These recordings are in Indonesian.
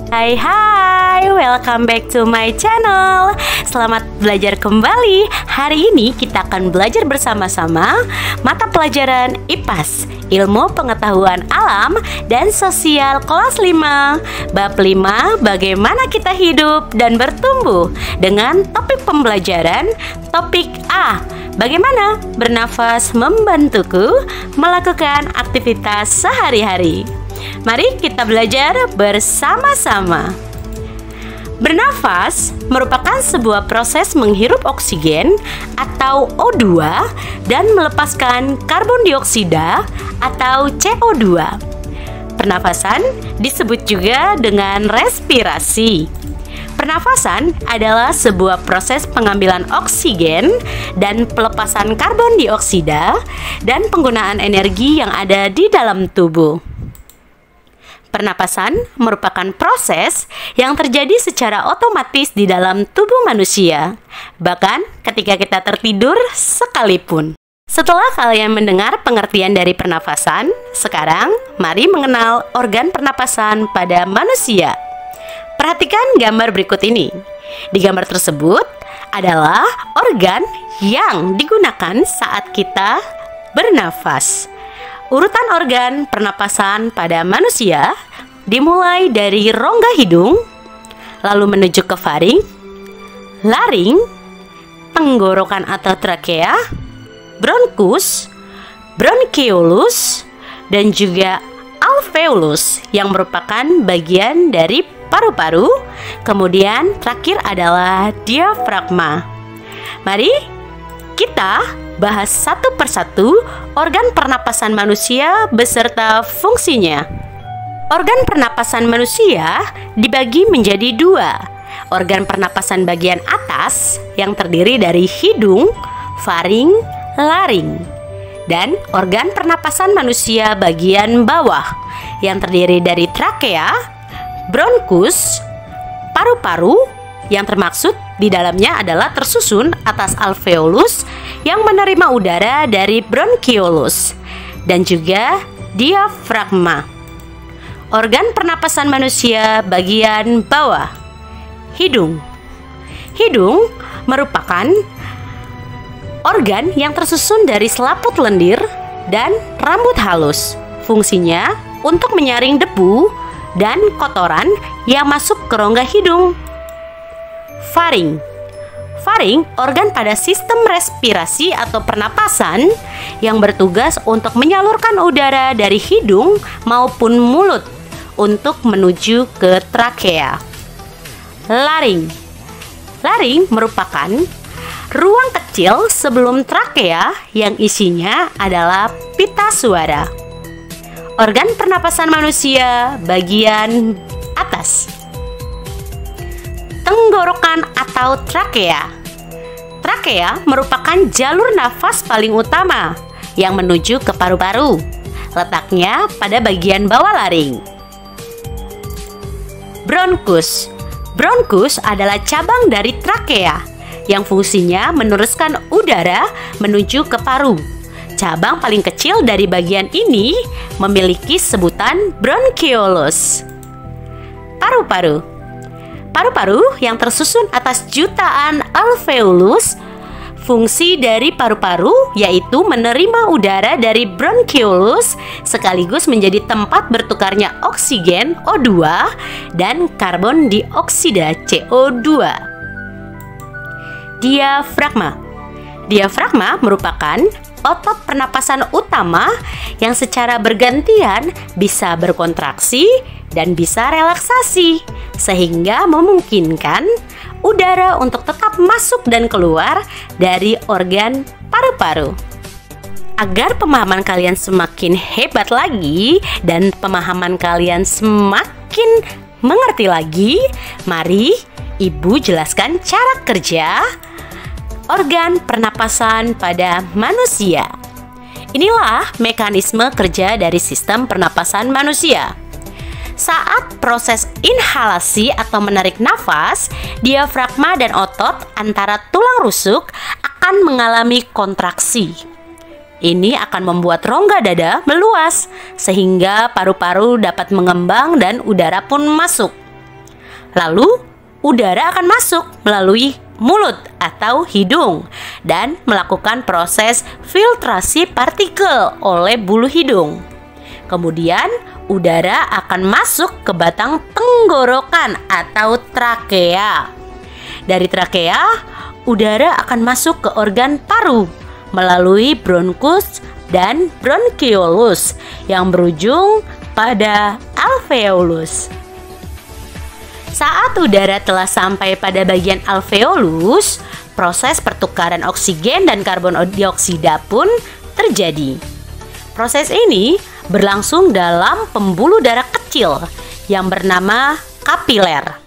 Hai, welcome back to my channel. Selamat belajar kembali. Hari ini kita akan belajar bersama-sama mata pelajaran IPAS, Ilmu Pengetahuan Alam dan Sosial kelas 5. Bab 5, bagaimana kita hidup dan bertumbuh, dengan topik pembelajaran topik A. Bagaimana bernafas membantuku melakukan aktivitas sehari-hari. Mari kita belajar bersama-sama. Bernafas merupakan sebuah proses menghirup oksigen atau O2 dan melepaskan karbon dioksida atau CO2. Pernafasan disebut juga dengan respirasi. Pernafasan adalah sebuah proses pengambilan oksigen dan pelepasan karbon dioksida dan penggunaan energi yang ada di dalam tubuh. Pernapasan merupakan proses yang terjadi secara otomatis di dalam tubuh manusia, bahkan ketika kita tertidur sekalipun. Setelah kalian mendengar pengertian dari pernapasan, sekarang mari mengenal organ pernapasan pada manusia. Perhatikan gambar berikut ini. Di gambar tersebut adalah organ yang digunakan saat kita bernafas. Urutan organ pernapasan pada manusia dimulai dari rongga hidung, lalu menuju ke faring, laring, tenggorokan atau trakea, bronkus, bronkiolus, dan juga alveolus yang merupakan bagian dari paru-paru. Kemudian terakhir adalah diafragma. Mari kita bahas satu persatu organ pernapasan manusia beserta fungsinya. Organ pernapasan manusia dibagi menjadi dua. Organ pernapasan bagian atas yang terdiri dari hidung, faring, laring. Dan organ pernapasan manusia bagian bawah yang terdiri dari trakea, bronkus, paru-paru yang termaksud di dalamnya adalah tersusun atas alveolus yang menerima udara dari bronkiolus dan juga diafragma. Organ pernapasan manusia bagian bawah, hidung. Hidung merupakan organ yang tersusun dari selaput lendir dan rambut halus. Fungsinya untuk menyaring debu dan kotoran yang masuk ke rongga hidung. Faring. Faring organ pada sistem respirasi atau pernapasan yang bertugas untuk menyalurkan udara dari hidung maupun mulut untuk menuju ke trakea. Laring. Laring merupakan ruang kecil sebelum trakea yang isinya adalah pita suara. Organ pernapasan manusia bagian atas. Tenggorokan atau trakea. Trakea merupakan jalur nafas paling utama yang menuju ke paru-paru. Letaknya pada bagian bawah laring. Bronkus. Bronkus adalah cabang dari trakea yang fungsinya meneruskan udara menuju ke paru. Cabang paling kecil dari bagian ini memiliki sebutan bronkiolus. Paru-paru. Paru-paru yang tersusun atas jutaan alveolus. Fungsi dari paru-paru yaitu menerima udara dari bronkiolus sekaligus menjadi tempat bertukarnya oksigen O2 dan karbon dioksida CO2. Diafragma. Diafragma merupakan otot pernapasan utama yang secara bergantian bisa berkontraksi dan bisa relaksasi, sehingga memungkinkan udara untuk tetap masuk dan keluar dari organ paru-paru. Agar pemahaman kalian semakin hebat lagi dan pemahaman kalian semakin mengerti lagi, mari Ibu jelaskan cara kerja organ pernapasan pada manusia. Inilah mekanisme kerja dari sistem pernapasan manusia. Saat proses inhalasi atau menarik nafas, diafragma dan otot antara tulang rusuk akan mengalami kontraksi. Ini akan membuat rongga dada meluas, sehingga paru-paru dapat mengembang dan udara pun masuk. Lalu udara akan masuk melalui mulut atau hidung dan melakukan proses filtrasi partikel oleh bulu hidung. Kemudian udara akan masuk ke batang tenggorokan atau trakea. Dari trakea, udara akan masuk ke organ paru melalui bronkus dan bronkiolus yang berujung pada alveolus. Saat udara telah sampai pada bagian alveolus, proses pertukaran oksigen dan karbon dioksida pun terjadi. Proses ini berlangsung dalam pembuluh darah kecil yang bernama kapiler.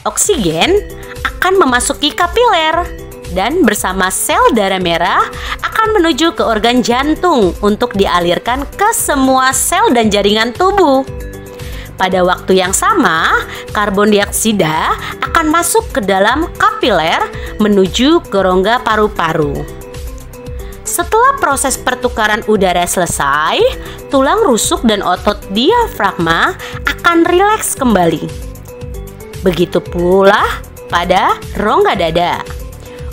Oksigen akan memasuki kapiler dan bersama sel darah merah akan menuju ke organ jantung untuk dialirkan ke semua sel dan jaringan tubuh. Pada waktu yang sama, karbon dioksida akan masuk ke dalam kapiler menuju ke rongga paru-paru. Setelah proses pertukaran udara selesai, tulang rusuk dan otot diafragma akan rileks kembali. Begitu pula pada rongga dada.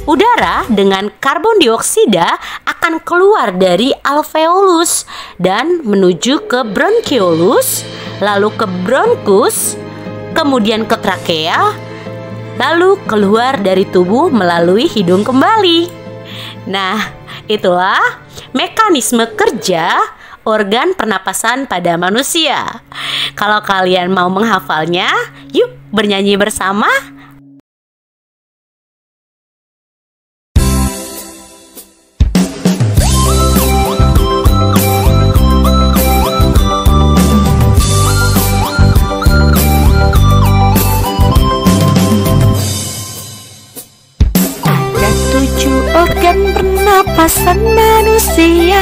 Udara dengan karbon dioksida akan keluar dari alveolus dan menuju ke bronkiolus, lalu ke bronkus, kemudian ke trakea, lalu keluar dari tubuh melalui hidung kembali. Nah, itulah mekanisme kerja organ pernapasan pada manusia. Kalau kalian mau menghafalnya, yuk bernyanyi bersama. Organ pernapasan manusia,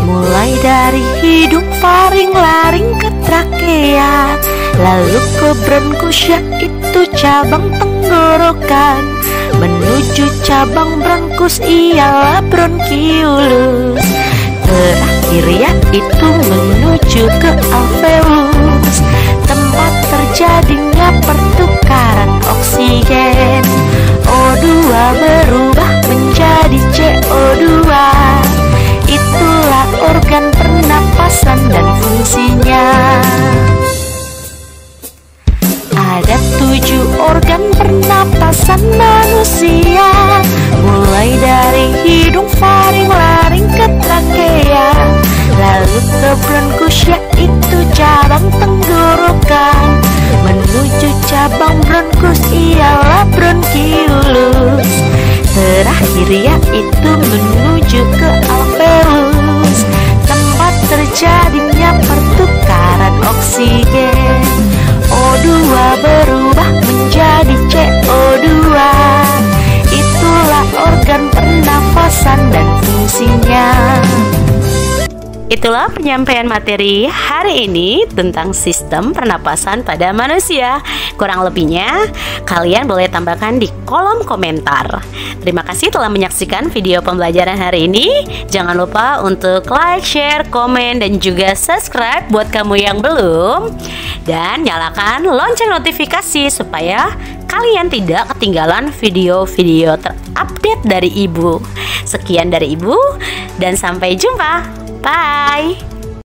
mulai dari hidung, faring, laring ke trakea, lalu ke bronkus yaitu cabang tenggorokan, menuju cabang bronkus ialah bronkiolus, terakhir yaitu menuju ke alveolus, tempat terjadinya pertukaran oksigen. O2 berubah menjadi CO2. Itulah organ pernapasan dan fungsinya. Ada 7 organ pernapasan manusia, mulai dari hidung, faring, laring ke trakea, lalu ke bronkus yaitu cabang tenggorokan, menuju cabang bronkus ialah bronkiolus, terakhir yaitu menuju ke alveolus, tempat terjadinya pertukaran oksigen. O2 berubah menjadi CO2. Itulah organ pernafasan dan fungsinya. Itulah penyampaian materi hari ini tentang sistem pernapasan pada manusia. Kurang lebihnya, kalian boleh tambahkan di kolom komentar. Terima kasih telah menyaksikan video pembelajaran hari ini. Jangan lupa untuk like, share, komen, dan juga subscribe buat kamu yang belum. Dan nyalakan lonceng notifikasi supaya kalian tidak ketinggalan video-video terupdate dari Ibu. Sekian dari Ibu, dan sampai jumpa. Bye.